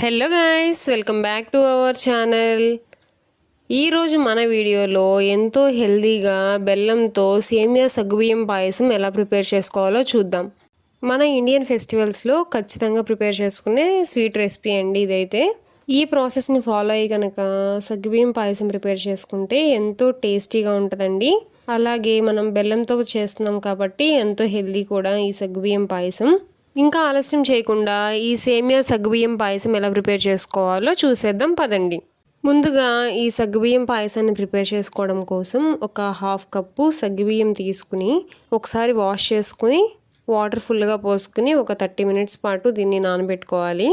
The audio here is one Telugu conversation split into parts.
Hello guys, welcome back to our channel. ఈరోజు మన వీడియోలో ఎంతో హెల్దీగా బెల్లంతో సేమియా సగ్గుబియ్యం పాయసం ఎలా ప్రిపేర్ చేసుకోవాలో చూద్దాం. మన ఇండియన్ ఫెస్టివల్స్లో ఖచ్చితంగా ప్రిపేర్ చేసుకునే స్వీట్ రెసిపీ అండి ఇదైతే. ఈ ప్రాసెస్ని ఫాలో అయ్యి కనుక సగ్గుబియ్యం పాయసం ప్రిపేర్ చేసుకుంటే ఎంతో టేస్టీగా ఉంటుందండి. అలాగే మనం బెల్లంతో చేస్తున్నాం కాబట్టి ఎంతో హెల్దీ కూడా ఈ సగ్గుబియ్యం పాయసం. ఇంకా ఆలస్యం చేయకుండా ఈ సేమియా సగ్గుబియ్యం పాయసం ఎలా ప్రిపేర్ చేసుకోవాలో చూసేద్దాం పదండి. ముందుగా ఈ సగ్గుబియ్యం పాయసాన్ని ప్రిపేర్ చేసుకోవడం కోసం ఒక హాఫ్ కప్పు సగ్గుబియ్యం తీసుకుని ఒకసారి వాష్ చేసుకుని వాటర్ ఫుల్గా పోసుకుని ఒక 30 మినిట్స్ పాటు దీన్ని నానబెట్టుకోవాలి.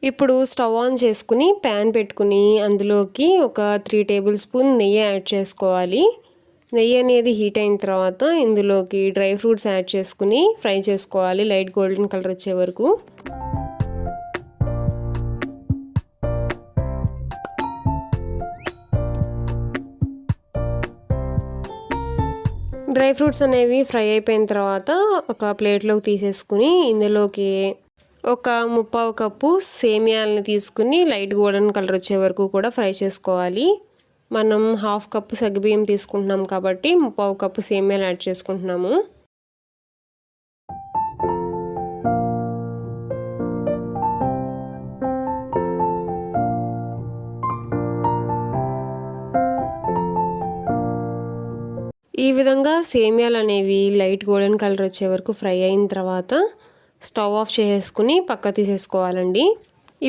ఇప్పుడు స్టవ్ ఆన్ చేసుకుని ప్యాన్ పెట్టుకుని అందులోకి ఒక 3 టేబుల్ స్పూన్ నెయ్యి యాడ్ చేసుకోవాలి. నెయ్యి అనేది హీట్ అయిన తర్వాత ఇందులోకి డ్రై ఫ్రూట్స్ యాడ్ చేసుకుని ఫ్రై చేసుకోవాలి లైట్ గోల్డెన్ కలర్ వచ్చే వరకు. డ్రై ఫ్రూట్స్ అనేవి ఫ్రై అయిపోయిన తర్వాత ఒక ప్లేట్లోకి తీసేసుకుని ఇందులోకి ఒక 1/4 కప్పు సేమియాలని తీసుకుని లైట్ గోల్డెన్ కలర్ వచ్చే వరకు కూడా ఫ్రై చేసుకోవాలి. మనం హాఫ్ కప్పు సగ్గుబియ్యం తీసుకుంటున్నాం కాబట్టి 1/4 కప్పు సేమియాలు యాడ్ చేసుకుంటున్నాము. ఈ విధంగా సేమియాలు అనేవి లైట్ గోల్డెన్ కలర్ వచ్చే వరకు ఫ్రై అయిన తర్వాత స్టవ్ ఆఫ్ చేసుకుని పక్క తీసేసుకోవాలండి.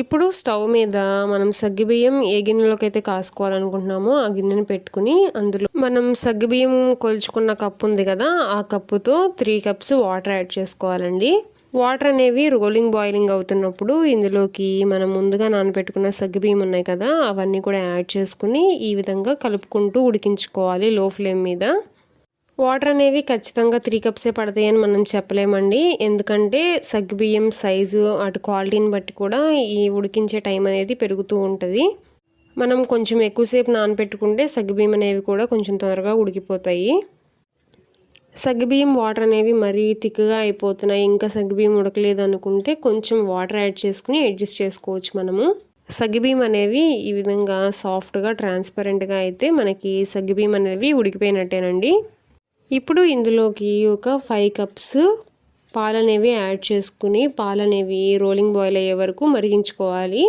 ఇప్పుడు స్టవ్ మీద మనం సగ్గుబియ్యం ఏ గిన్నెలోకి అయితే కాసుకోవాలనుకుంటున్నామో ఆ గిన్నెని పెట్టుకుని అందులో మనం సగ్గుబియ్యం కొలుచుకున్న కప్పు ఉంది కదా, ఆ కప్పుతో 3 కప్స్ వాటర్ యాడ్ చేసుకోవాలండి. వాటర్ అనేవి బాయిలింగ్ అవుతున్నప్పుడు ఇందులోకి మనం ముందుగా నానబెట్టుకున్న సగ్గుబియ్యం ఉన్నాయి కదా, అవన్నీ కూడా యాడ్ చేసుకుని ఈ విధంగా కలుపుకుంటూ ఉడికించుకోవాలి లో ఫ్లేమ్ మీద. వాటర్ అనేవి ఖచ్చితంగా 3 కప్సే పడతాయని మనం చెప్పలేమండి. ఎందుకంటే సగ్గుబియ్యం సైజు అటు క్వాలిటీని బట్టి కూడా ఈ ఉడికించే టైం అనేది పెరుగుతూ ఉంటుంది. మనం కొంచెం ఎక్కువసేపు నానబెట్టుకుంటే సగ్గుబియ్యం అనేవి కూడా కొంచెం త్వరగా ఉడికిపోతాయి. సగ్గుబియ్యం వాటర్ అనేవి మరీ థిక్గా అయిపోతున్నాయి, ఇంకా సగ్గుబియ్యం ఉడకలేదు అనుకుంటే కొంచెం వాటర్ యాడ్ చేసుకుని అడ్జస్ట్ చేసుకోవచ్చు మనము. సగ్గుబియ్యం అనేవి ఈ విధంగా సాఫ్ట్గా ట్రాన్స్పరెంట్గా అయితే మనకి సగ్గుబియ్యం అనేవి ఉడికిపోయినట్టేనండి. ఇప్పుడు ఇందులోకి ఒక 5 కప్స్ పాలనేవి యాడ్ చేసుకుని పాలనేవి రోలింగ్ బాయిల్ అయ్యే వరకు మరిగించుకోవాలి.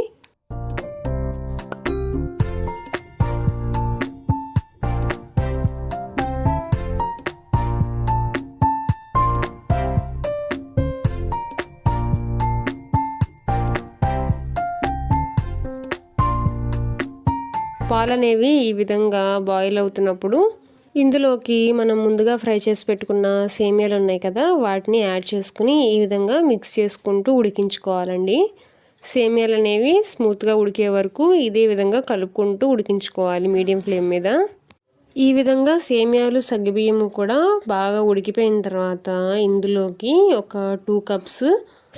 పాలనేవి ఈ విధంగా బాయిల్ అవుతున్నప్పుడు ఇందులోకి మనం ముందుగా ఫ్రై చేసి పెట్టుకున్న సేమియాలు ఉన్నాయి కదా, వాటిని యాడ్ చేసుకుని ఈ విధంగా మిక్స్ చేసుకుంటూ ఉడికించుకోవాలండి. సేమియాలు అనేవి స్మూత్గా ఉడికే వరకు ఇదే విధంగా కలుపుకుంటూ ఉడికించుకోవాలి మీడియం ఫ్లేమ్ మీద. ఈ విధంగా సేమియాలు సగ్గుబియ్యం కూడా బాగా ఉడికిపోయిన తర్వాత ఇందులోకి ఒక 2 కప్స్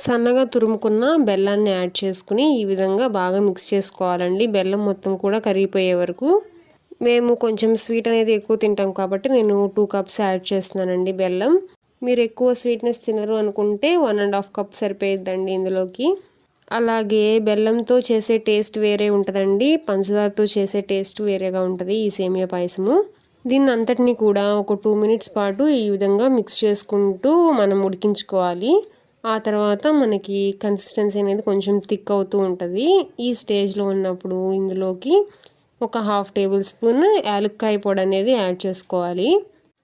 సన్నగా తురుముకున్న బెల్లాన్ని యాడ్ చేసుకుని ఈ విధంగా బాగా మిక్స్ చేసుకోవాలండి, బెల్లం మొత్తం కూడా కరిగిపోయే వరకు. మేము కొంచెం స్వీట్ అనేది ఎక్కువ తింటాం కాబట్టి నేను 2 కప్స్ యాడ్ చేస్తున్నానండి బెల్లం. మీరు ఎక్కువ స్వీట్నెస్ తినరు అనుకుంటే 1.5 కప్ సరిపోయిద్దండి ఇందులోకి. అలాగే బెల్లంతో చేసే టేస్ట్ వేరే ఉంటుందండి, పంచదారతో చేసే టేస్ట్ వేరేగా ఉంటుంది ఈ సేమియా పాయసము. దీన్ని అంతటినీ కూడా ఒక 2 మినిట్స్ పాటు ఈ విధంగా మిక్స్ చేసుకుంటూ మనం ఉడికించుకోవాలి. ఆ తర్వాత మనకి కన్సిస్టెన్సీ అనేది కొంచెం థిక్ అవుతూ ఉంటుంది. ఈ స్టేజ్లో ఉన్నప్పుడు ఇందులోకి ఒక 1/2 టేబుల్ స్పూన్ యాలక్కాయ పొడి అనేది యాడ్ చేసుకోవాలి.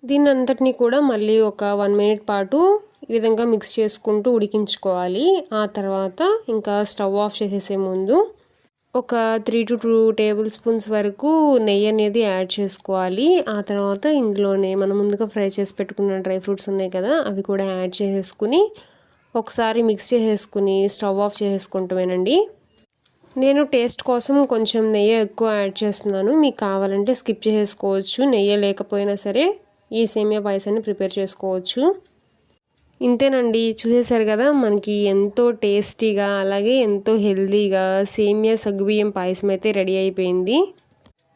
దీన్ని అంతటినీ కూడా మళ్ళీ ఒక 1 మినిట్ పాటు ఈ విధంగా మిక్స్ చేసుకుంటూ ఉడికించుకోవాలి. ఆ తర్వాత ఇంకా స్టవ్ ఆఫ్ చేసేసే ముందు ఒక 3 to 2 టేబుల్ స్పూన్స్ వరకు నెయ్యి అనేది యాడ్ చేసుకోవాలి. ఆ తర్వాత ఇందులోనే మనం ముందుగా ఫ్రై చేసి పెట్టుకున్న డ్రై ఫ్రూట్స్ ఉన్నాయి కదా, అవి కూడా యాడ్ చేసేసుకుని ఒకసారి మిక్స్ చేసేసుకుని స్టవ్ ఆఫ్ చేసేసుకుంటామేనండి. నేను టేస్ట్ కోసం కొంచెం నెయ్యి ఎక్కువ యాడ్ చేస్తున్నాను, మీకు కావాలంటే స్కిప్ చేసుకోవచ్చు. నెయ్యి లేకపోయినా సరే ఈ సేమియా పాయసాన్ని ప్రిపేర్ చేసుకోవచ్చు. ఇంతేనండి, చూసేశారు కదా మనకి ఎంతో టేస్టీగా అలాగే ఎంతో హెల్తీగా సేమియా సగ్గుబియ్యం పాయసం అయితే రెడీ అయిపోయింది.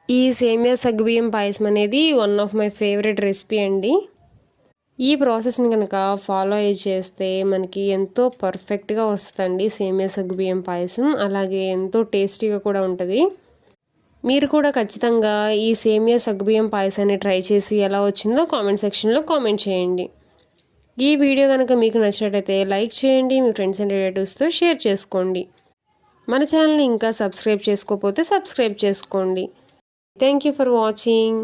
ఈ సేమియా సగ్గుబియ్యం పాయసం అనేది one of my favourite recipe అండి. ఈ ప్రాసెస్ని కనుక ఫాలో అయ్యి చేస్తే మనకి ఎంతో పర్ఫెక్ట్గా వస్తుందండి సేమియా సగ్గుబియ్యం పాయసం. అలాగే ఎంతో టేస్టీగా కూడా ఉంటుంది. మీరు కూడా ఖచ్చితంగా ఈ సేమియా సగ్గుబియ్యం పాయసాన్ని ట్రై చేసి ఎలా వచ్చిందో కామెంట్ సెక్షన్లో కామెంట్ చేయండి. ఈ వీడియో కనుక మీకు నచ్చినట్లయితే లైక్ చేయండి, మీ ఫ్రెండ్స్ అండ్ రిలేటివ్స్తో షేర్ చేసుకోండి. మన ఛానల్ని ఇంకా సబ్స్క్రైబ్ చేసుకోకపోతే సబ్స్క్రైబ్ చేసుకోండి. Thank you for watching.